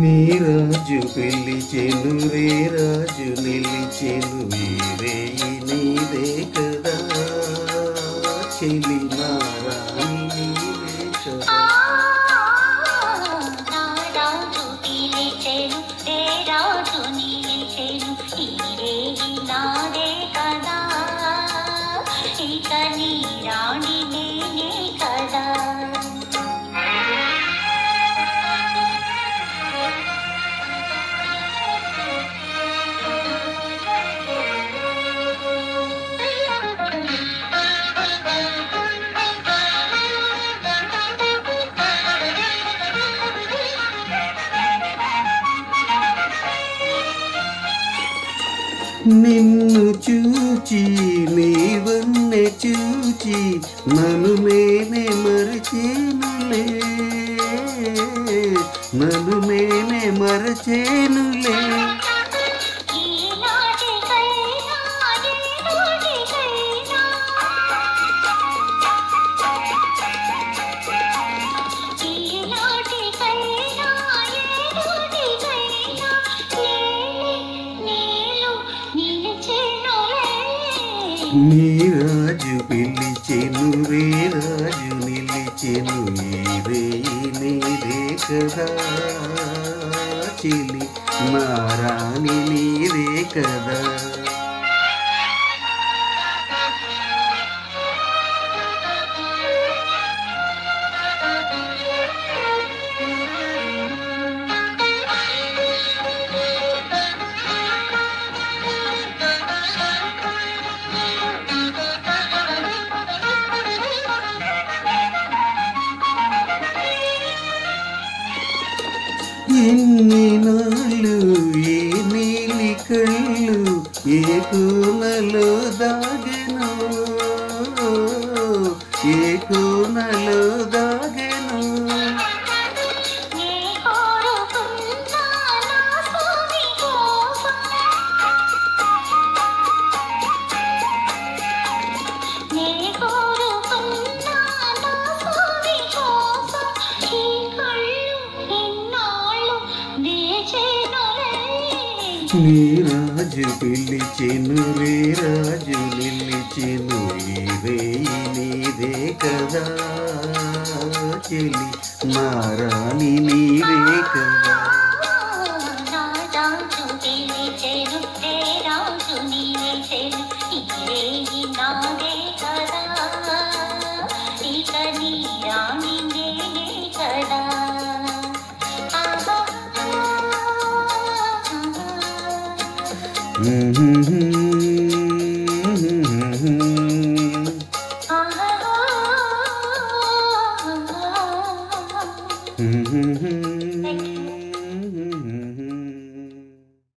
నీ రాజు పిలిచెను రే రాజు నిలిచెను వీరే నీదే కదా చెలి నారాణి నీదే కదా రాజు పిలిచెను రే రాజు నిలిచెను వీరే నాదే కదా ఇక నీ రాణి నేనే కదా. నిన్ను చూచి నీవన్నే చూచి నన్ను నేనే మరచేనులే నన్ను నేనే మరచేనులే నీ రాజు పిలిచెను రే రాజు నిలిచెను ఇదే నీదే కదా చెలి నారాణి నీదే కదా. ఎన్ని నాళ్ళు ఏ నీలి కళ్ళు ఏ కోనలో దాగెను ఏ కోనలో దాగెను నీ రాజు పిలిచెను రే రాజు నిలిచెను ఇదే నీదే కదా చెలి నారాణి నీదే కదా. Mm-hmm.